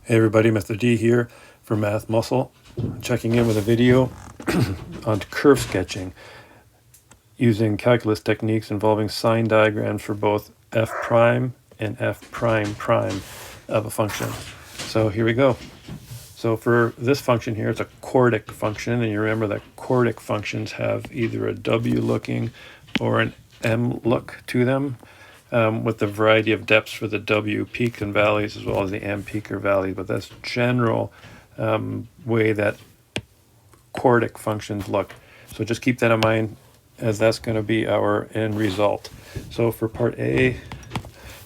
Hey everybody, Mr. D here for Math Muscle, checking in with a video on curve sketching using calculus techniques involving sign diagrams for both f prime and f prime prime of a function. So here we go. So for this function here, it's a quartic function, and you remember that quartic functions have either a w looking or an m look to them. With the variety of depths for the W peak and valleys as well as the M peak or valleys, but that's general way that quartic functions look. So just keep that in mind, as that's going to be our end result. So for part A,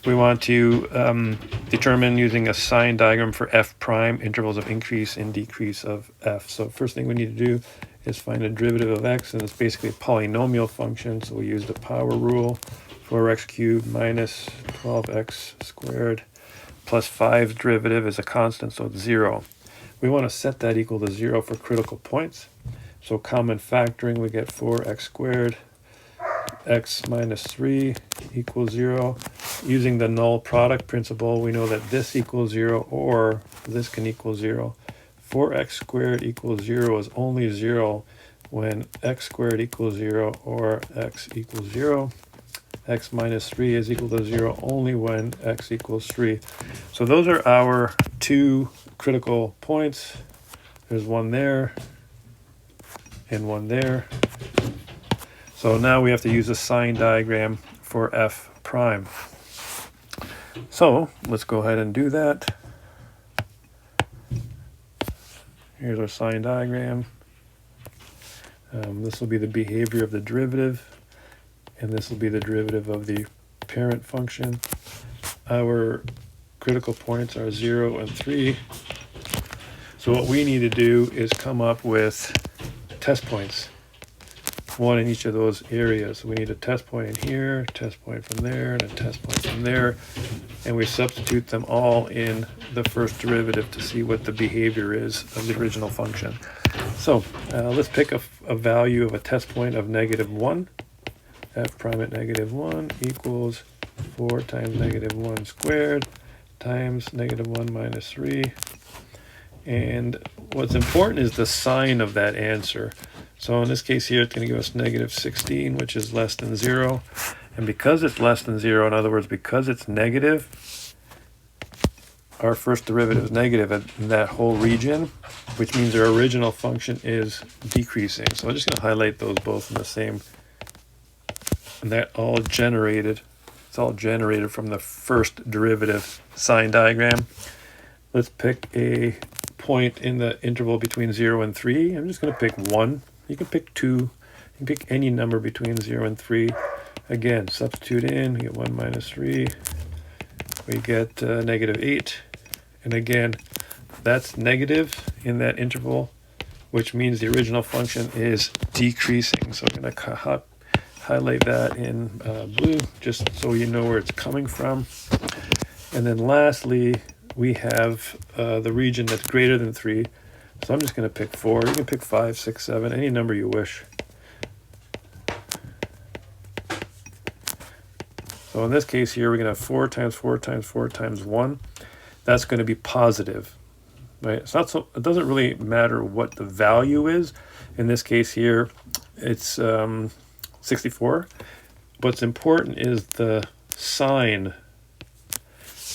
we want to determine using a sign diagram for f prime intervals of increase and decrease of f. So first thing we need to do is find a derivative of x, and it's basically a polynomial function, so we use the power rule. 4x cubed minus 12x squared plus 5's derivative is a constant, so it's 0. We want to set that equal to 0 for critical points. So common factoring, we get 4x squared x minus 3 equals 0. Using the null product principle, we know that this equals 0 or this can equal 0. 4x squared equals 0 is only 0 when x squared equals 0 or x equals 0. X minus 3 is equal to 0 only when x equals 3. So those are our two critical points. There's one there and one there. So now we have to use a sign diagram for f prime. So let's go ahead and do that. Here's our sign diagram. This will be the behavior of the derivative, and this will be the derivative of the parent function. Our critical points are 0 and 3. So what we need to do is come up with test points, one in each of those areas. So we need a test point in here, test point from there, and a test point from there. And we substitute them all in the first derivative to see what the behavior is of the original function. So let's pick a value of a test point of -1. F prime at -1 equals 4 times -1 squared times -1 minus 3. And what's important is the sign of that answer. So in this case here, it's going to give us -16, which is less than 0. And because it's less than 0, in other words, because it's negative, our first derivative is negative in that whole region, which means our original function is decreasing. So I'm just going to highlight those both in the same. And that all generated, it's all generated from the first derivative sign diagram. Let's pick a point in the interval between 0 and 3. I'm just going to pick 1. You can pick 2. You can pick any number between 0 and 3. Again, substitute in, we get 1 minus 3. We get -8. And again, that's negative in that interval, which means the original function is decreasing. So I'm going to highlight that in blue, just so you know where it's coming from. And then lastly, we have the region that's greater than 3. So I'm just going to pick 4. You can pick 5, 6, 7, any number you wish. So in this case here, we're going to have 4 times 4 times 4 times 1. That's going to be positive, right? It's not so, it doesn't really matter what the value is. In this case here, it's 64. What's important is the sign.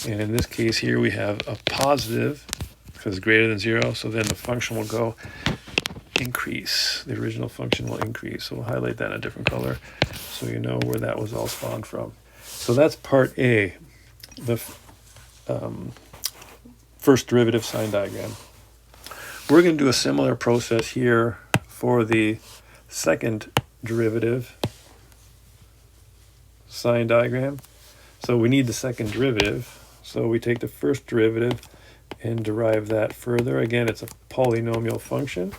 And in this case here, we have a positive because it's greater than 0. So then the function will go increase. The original function will increase. So we'll highlight that in a different color so you know where that was all spawned from. So that's part A, the first derivative sign diagram. We're going to do a similar process here for the second derivative sign diagram. So we need the second derivative. So we take the first derivative and derive that further. Again, it's a polynomial function.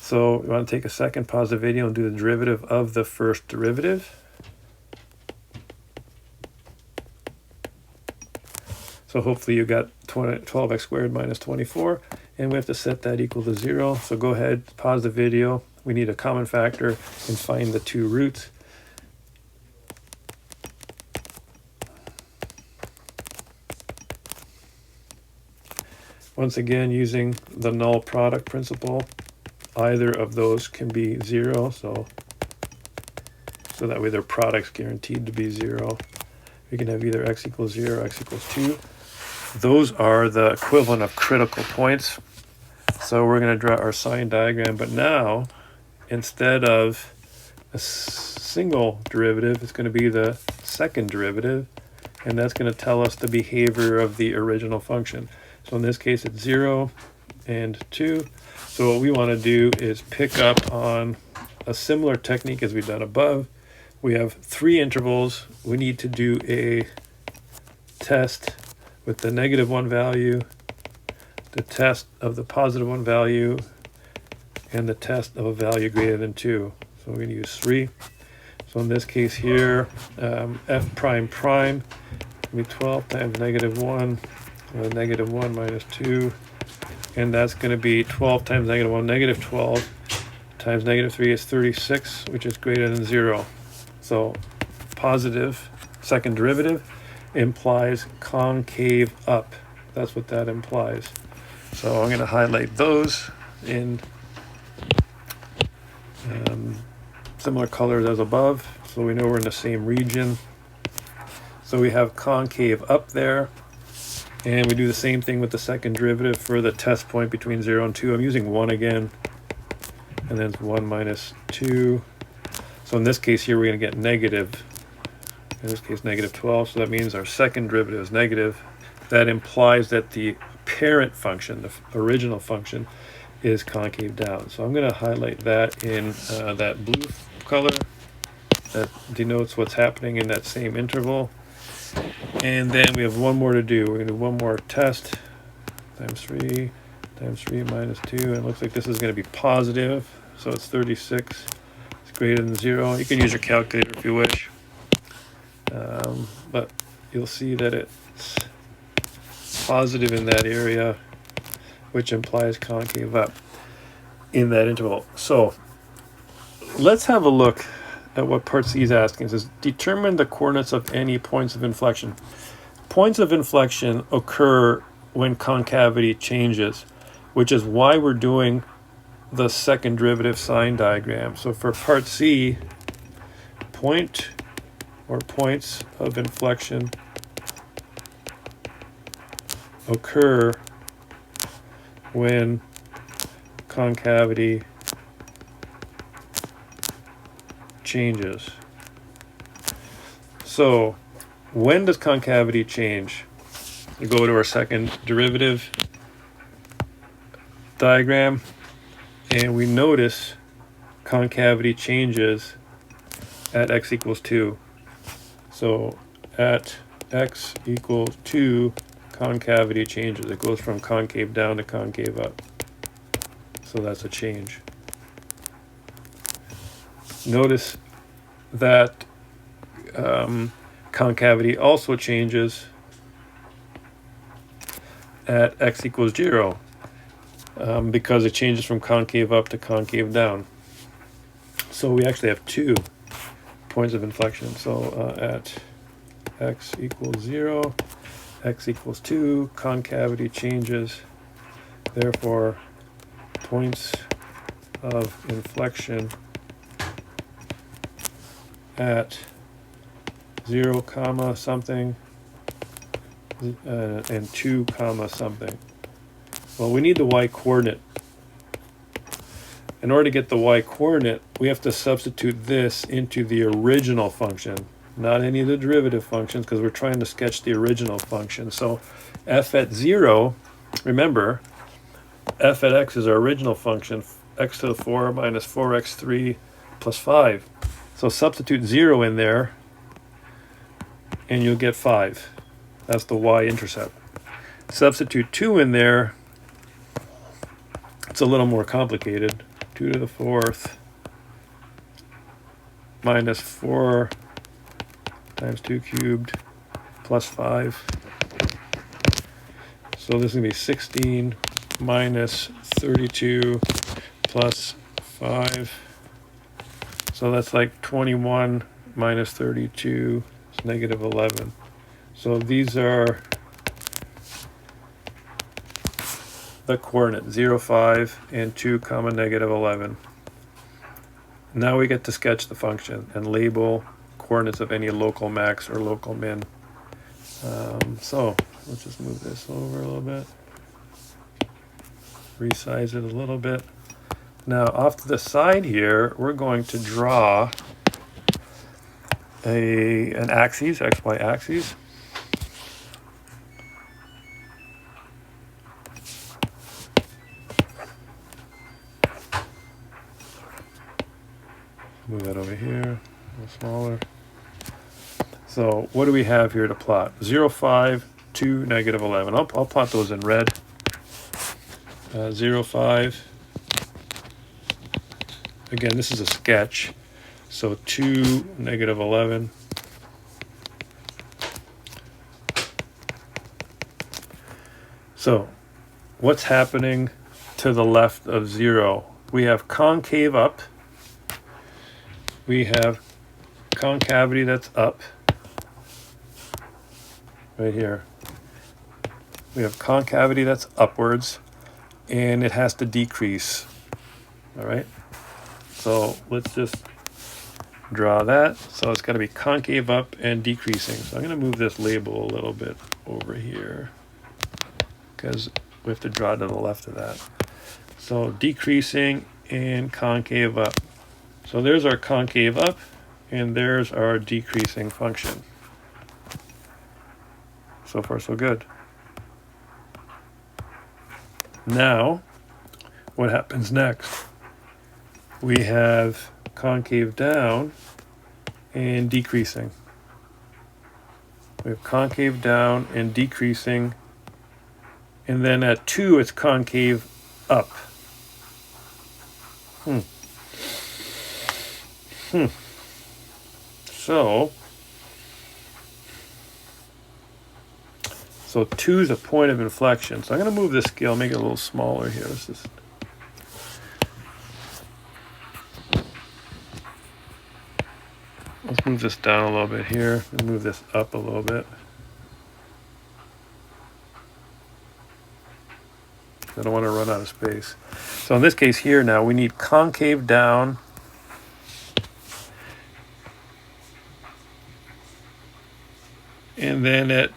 So we want to take a second, pause the video, and do the derivative of the first derivative. So hopefully you got 12x squared minus 24, and we have to set that equal to 0. So go ahead, pause the video. We need a common factor and find the two roots. Once again, using the null product principle, either of those can be 0, so that way their product's guaranteed to be 0. We can have either x equals 0 or x equals 2. Those are the equivalent of critical points. So we're going to draw our sign diagram, but now instead of a single derivative, it's going to be the second derivative, and that's going to tell us the behavior of the original function. So in this case, it's 0 and 2. So what we want to do is pick up on a similar technique as we've done above. We have 3 intervals. We need to do a test with the -1 value, the test of the +1 value, and the test of a value greater than 2. So we're going to use 3. So in this case here, f prime prime will be 12 times -1, -1 minus 2, and that's going to be 12 times -1, -12 times -3 is 36, which is greater than 0. So positive second derivative implies concave up. That's what that implies. So I'm going to highlight those in similar colors as above, so we know we're in the same region. So we have concave up there, and we do the same thing with the second derivative for the test point between 0 and 2. I'm using 1 again, and then it's 1 minus 2. So in this case here, we're going to get negative, in this case -12, so that means our second derivative is negative. That implies that the parent function, the original function, is concave down. So I'm going to highlight that in that blue color that denotes what's happening in that same interval. And then we have one more to do. We're going to do one more test, times 3 minus 2, and it looks like this is going to be positive, so it's 36. It's greater than 0. You can use your calculator if you wish, but you'll see that it's positive in that area, which implies concave up in that interval. So let's have a look at what part C is asking. It says, determine the coordinates of any points of inflection. Points of inflection occur when concavity changes, which is why we're doing the second derivative sign diagram. So for part C, point or points of inflection occur when concavity changes. So when does concavity change? We go to our second derivative diagram, and we notice concavity changes at x equals 2. So at x equals 2, concavity changes. It goes from concave down to concave up. So that's a change. Notice that concavity also changes at x equals 0 because it changes from concave up to concave down. So we actually have 2 points of inflection. So at x equals 0, x equals 2, concavity changes. Therefore, points of inflection at 0 comma something and 2 comma something. Well, we need the y coordinate. In order to get the y coordinate, we have to substitute this into the original function, not any of the derivative functions, because we're trying to sketch the original function. So f at 0, remember, f at x is our original function, x to the 4 minus 4x3 plus 5. So substitute 0 in there, and you'll get 5. That's the y-intercept. Substitute 2 in there. It's a little more complicated. 2 to the 4th minus 4 times 2 cubed plus 5. So this is going to be 16 minus 32 plus 5. So that's like 21 minus 32 is negative 11. So these are the coordinate 0, 5, and 2, comma, negative 11. Now we get to sketch the function and label coordinates of any local max or local min. So let's just move this over a little bit, resize it a little bit. Now off to the side here, we're going to draw an axis, xy axis. Move that over here, a little smaller. So what do we have here to plot? 0, 5, 2, negative 11. I'll plot those in red. 0, 5. Again, this is a sketch. So 2, negative 11. So what's happening to the left of 0? We have concave up. We have concavity that's up. Right here. We have concavity that's upwards, and it has to decrease. All right? So let's just draw that. So it's got to be concave up and decreasing. So I'm going to move this label a little bit over here because we have to draw to the left of that. So decreasing and concave up. So there's our concave up, and there's our decreasing function. So far, so good. Now, what happens next? We have concave down and decreasing. We have concave down and decreasing. And then at 2, it's concave up. So 2 is a point of inflection. So I'm going to move this scale, make it a little smaller here. Let's move this down a little bit here and move this up a little bit. I don't want to run out of space. So in this case here now, we need concave down and then at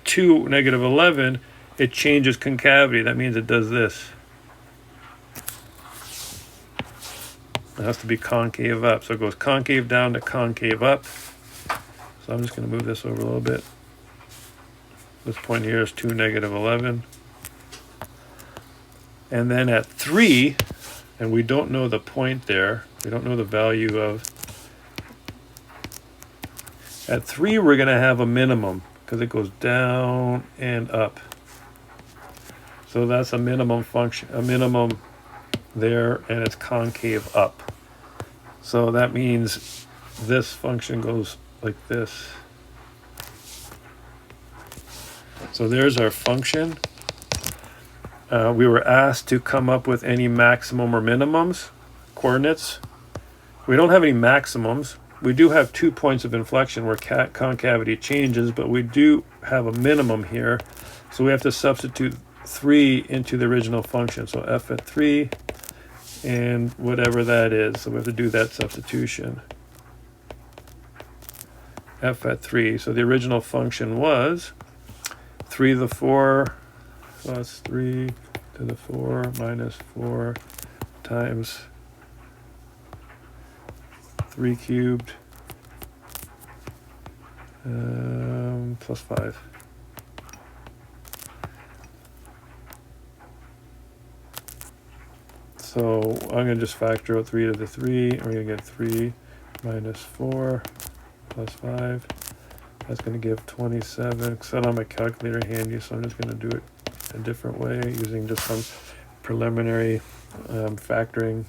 2, negative 11, it changes concavity. That means it does this. It has to be concave up. So it goes concave down to concave up. So I'm just going to move this over a little bit. This point here is 2, negative 11. And then at 3, and we don't know the point there. We don't know the value of. At 3, we're going to have a minimum because it goes down and up. So that's a minimum function, a minimum there, and it's concave up. So that means this function goes like this. So there's our function. We were asked to come up with any maximum or minimums, coordinates. We don't have any maximums. We do have 2 points of inflection where concavity changes, but we do have a minimum here. So we have to substitute 3 into the original function. So f at 3 and whatever that is. So we have to do that substitution. F at 3. So the original function was 3 to the 4. So that's 3 to the 4 minus 4 times 3 cubed plus 5. So I'm going to just factor out 3 to the 3. And we're going to get 3 minus 4 plus 5. That's going to give 27. Because I don't have my calculator handy, so I'm just going to do it a different way using just some preliminary factoring.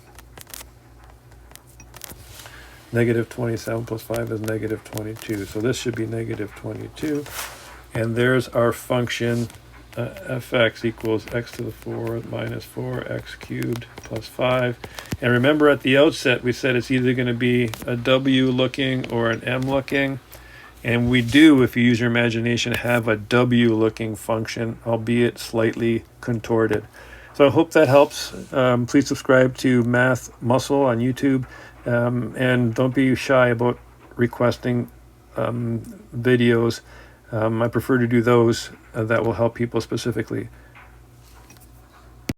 Negative 27 plus 5 is negative 22. So this should be negative 22. And there's our function fx equals x to the 4 minus 4x cubed plus 5. And remember at the outset we said it's either going to be a w looking or an m looking. And we do, if you use your imagination, have a W looking function, albeit slightly contorted. So I hope that helps. Please subscribe to Math Muscle on YouTube, and don't be shy about requesting videos. I prefer to do those that will help people specifically.